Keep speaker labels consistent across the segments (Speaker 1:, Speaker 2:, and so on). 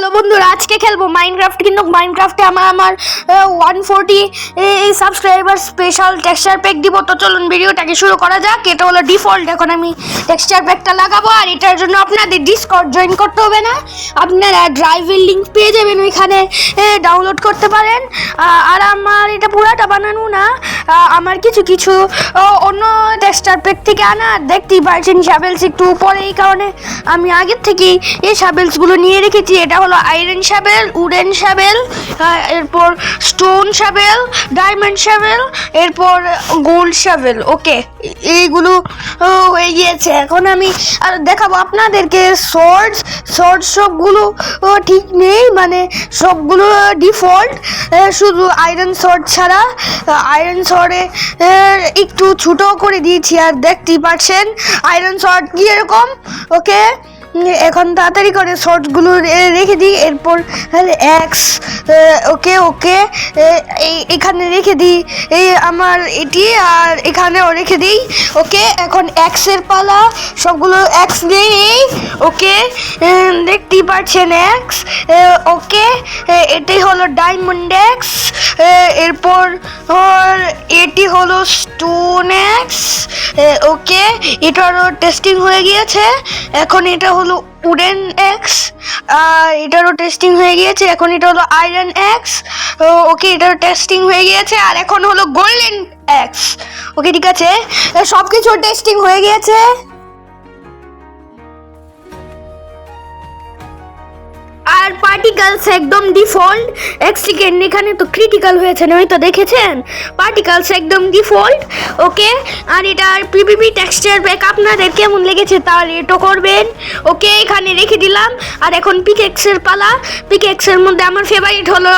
Speaker 1: Hello বন্ধুরা, আজকে খেলবো মাইনক্রাফট। কিন্তু মাইনক্রাফটে আমার 140 সাবস্ক্রাইবার স্পেশাল টেক্সচার প্যাক দিব। তো চলুন ভিডিওটাকে শুরু করা যাক। এটা হলো ডিফল্ট। এখন আমি টেক্সচার প্যাকটা লাগাবো, আর এটার জন্য আপনাদের ডিসকর্ড জয়েন করতে হবে না, আপনারা ড্রাইভের লিঙ্ক পেয়ে যাবেন, ওইখানে ডাউনলোড করতে পারেন। আর আমার এটা পুরাটা বানানো না, আমার কিছু অন্য টেক্সচার প্যাক থেকে আনা। দেখতেই পাচ্ছেন শাবেলস একটু উপরে, এই কারণে আমি আগের থেকেই এই শাবেলসগুলো নিয়ে রেখেছি। এটা হলো আয়রন শাবেল, উডেন শাবেল, এরপর স্টোন শাবেল, ডায়মন্ড শাবেল, এরপর গোল্ড শাবেল। ওকে, এইগুলো হয়ে গিয়েছে। এখন আমি আর দেখাবো আপনাদেরকে শর্টস সবগুলো ঠিক নেই, মানে সবগুলো ডিফল্ট, শুধু আয়রন শর্ট ছাড়া। আয়রন শর্টে একটু ছোটো করে দিয়েছি, আর দেখতেই পাচ্ছেন আয়রন শর্ট কি এরকম। ওকে, এখন তাড়াতাড়ি করে শর্টসগুলো রেখে দিই। এরপর এক্স, ওকে এখানে রেখে দিই এই আমার এটি, আর এখানেও রেখে দিই। ওকে, এখন এক্সের পালা, সবগুলো এক্স নেই। ওকে, দেখতেই পাচ্ছেন এক্স। ওকে, এটাই হলো ডায়মন্ড এক্স। এরপর এটি হলো স্টোন এক্স। ওকে, এটারও টেস্টিং হয়ে গিয়েছে। এখন এটা হলো উডেন এক্স, আর এটারও টেস্টিং হয়ে গিয়েছে। এখন এটা হলো আয়রন এক্স। ওকে, এটারও টেস্টিং হয়ে গিয়েছে। আর এখন হলো গোল্ডেন এক্স। ওকে, ঠিক আছে, সব কিছু টেস্টিং হয়ে গিয়েছে। আর পার্টিকেলস একদম ডিফল্ট। এক সেকেন্ড, এখানে তো ক্রিটিক্যাল হয়েছে না, ওই তো দেখেছেন, পার্টিকেলস একদম ডিফল্ট। ওকে, আর এটার পিপিপি টেক্সচার প্যাক আপনাদের কেমন লেগেছে তা রেটও করবেন। ওকে, এখানে রেখে দিলাম। আর এখন পিকেক্সের পালা। পিকেক্সের মধ্যে আমার ফেভারিট হলো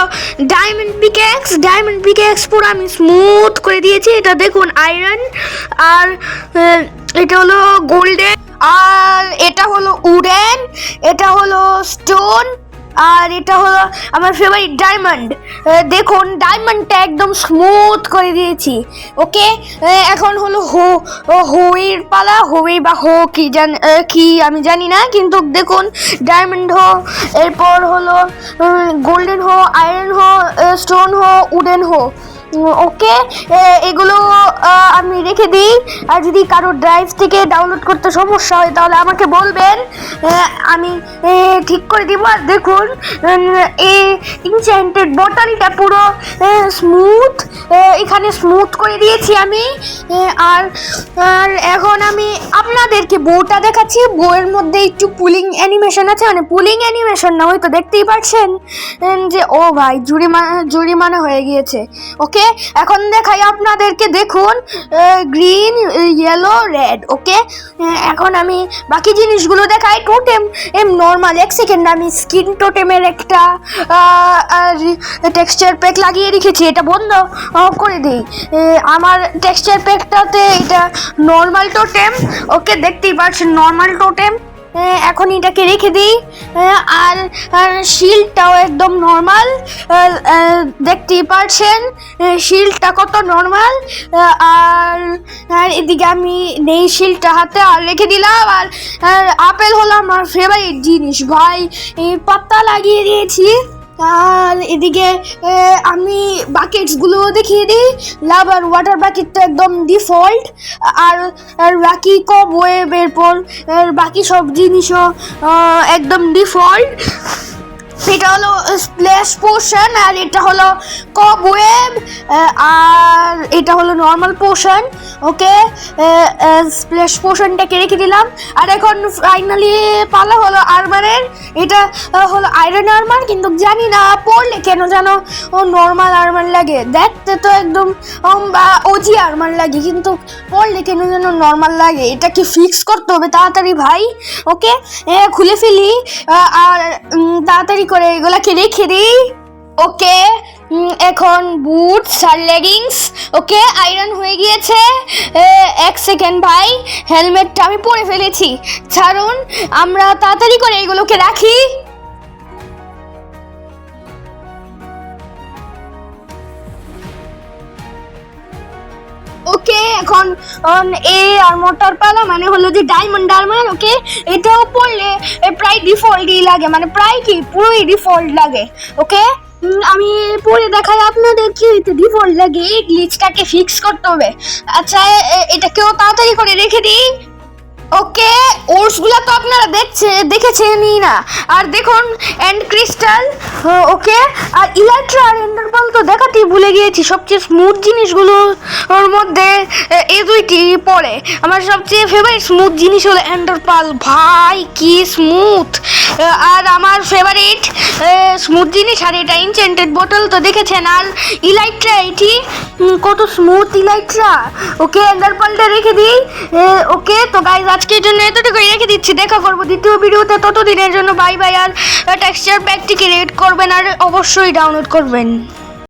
Speaker 1: ডায়মন্ড পিকেক্স। ডায়মন্ড পিকেক্স পুরো আমি স্মুথ করে দিয়েছি। এটা দেখুন আয়রন, আর এটা হলো গোল্ডেন, আর এটা হলো উডেন, এটা হলো স্টোন, আর এটা হলো আমার ফেভারিট ডায়মন্ড। দেখুন ডায়মন্ডটা একদম স্মুথ করে দিয়েছি। ওকে, এখন হলো হোয়ের পালা। হোয়ে বা কি আমি জানি না, কিন্তু দেখুন ডায়মন্ড হো, এরপর হলো গোল্ডেন হো, আয়রন হো, স্টোন হো, উডেন হো। ওকে, এগুলো আমি রেখে দিই। আর যদি কারো ড্রাইভ থেকে ডাউনলোড করতে সমস্যা হয় তাহলে আমাকে বলবেন, আমি ঠিক করে দিব। আর দেখুন এই ইনচ্যান্টেড বটলটা পুরো স্মুথ, এখানে স্মুথ করে দিয়েছি আমি। আর এখন আমি আপনাদেরকে বউটা দেখাচ্ছি। বউয়ের মধ্যে একটু পুলিং অ্যানিমেশন আছে, মানে পুলিং অ্যানিমেশন না, ওই তো দেখতেই পাচ্ছেন যে ও ভাই জরিমানা হয়ে গিয়েছে। ওকে, এখন দেখাই আপনাদেরকে, দেখুন গ্রিন, ইয়েলো, রেড। ওকে, এখন আমি বাকি জিনিসগুলো দেখাই। টোটেম নর্মাল, এক সেকেন্ড, আমি স্কিন টোটেমের একটা টেক্সচার প্যাক লাগিয়ে রেখেছি, এটা বন্ধ করে দিই। আমার টেক্সচার প্যাকটাতে এটা নর্মাল টোটেম। ওকে, দেখতেই পাচ্ছেন নর্মাল টোটেম। এখন এটাকে রেখে দিই। আর শিল্ডটাও একদম নর্মাল, দেখতেই পাচ্ছেন শিল্ডটা কত নর্মাল। আর এদিকে আমি নেই শিল্ডটা হাতে, আর রেখে দিলাম। আর আপেল হলো আমার ফেভারিট জিনিস ভাই, এই পাত্তা লাগিয়ে দিয়েছি। আর এদিকে আমি বাকেটসগুলো দেখিয়ে দিই। লাভার ওয়াটার বাকেটটা একদম ডিফল্ট, আর বাকি কব ওয়েব, এরপর বাকি সব জিনিসও একদম ডিফল্ট। এটা হলো স্প্ল্যাশ পোশন, আর এটা হলো কব ওয়েব, আর এটা হলো নর্মাল পোশন। ওকে, স্প্ল্যাশ পোশনটাকে রেখে দিলাম। আর এখন ফাইনালি পালা হলো আর্মারের। এটা হলো আয়রন আর্মার, কিন্তু জানি না পরলে কেন যেন নর্মাল আর্মার লাগে। দেখতে তো একদম ওজি আর্মার লাগে, কিন্তু পরলে কেন যেন নর্মাল লাগে। এটা কি ফিক্স করতে হবে তাড়াতাড়ি ভাই। ওকে, খুলে ফেলি, আর তাড়াতাড়ি করে এগুলাকে রেখে দিই। ওকে, এখন বুটস আর লেগিংস। ওকে, আয়রন হয়ে গিয়েছে। এক সেকেন্ড ভাই, হেলমেটটা আমি পরে ফেলেছি, ছাড়ুন, আমরা তাড়াতাড়ি করে এগুলোকে রাখি। ওকে, এখন এ আর্মরটার পালা, মানে হলো যে ডায়মন্ড আর্মার। ওকে, এটাও পড়লে প্রায় ডিফল্টই লাগে, মানে প্রায় কি পুরোই ডিফল্ট লাগে। ওকে, আমি পরে দেখাই আপনাদের কি ডিফল্ট লাগে। এই গ্লিচটাকে ফিক্স করতে হবে। আচ্ছা, এটাকেও তাড়াতাড়ি করে রেখে দিই। ওকে, ওর্সগুলো তো আপনারা দেখেছেনই না। আর দেখুন এন্ড ক্রিস্টাল, ওকে, আর ইলাইট্রা আর এন্ডারপাল তো দেখাতেই ভুলে গিয়েছি। সবচেয়ে স্মুথ জিনিসগুলো ওর মধ্যে এই দুইটি পড়ে। আমার সবচেয়ে ফেভারিট স্মুথ জিনিস হলো এন্ডারপাল। ভাই কি স্মুথ! আর আমার ফেভারিট স্মুথ জিনিস আর এটা ইনচেন্টেড বোতল তো দেখেছেন। আর ইলাইট্রা, এটি কত স্মুথ ইলাইট্রা। ওকে, এন্ডারপালটা রেখে দিই। ওকে, তো গাইজ আজকের জন্য এতটুকুই রেখে দিচ্ছি। দেখা করবো দ্বিতীয় ভিডিওতে, ততদিনের জন্য বাই বাই। আর টেক্সচার প্যাকটিকে রেড করবেন আর অবশ্যই ডাউনলোড করবেন।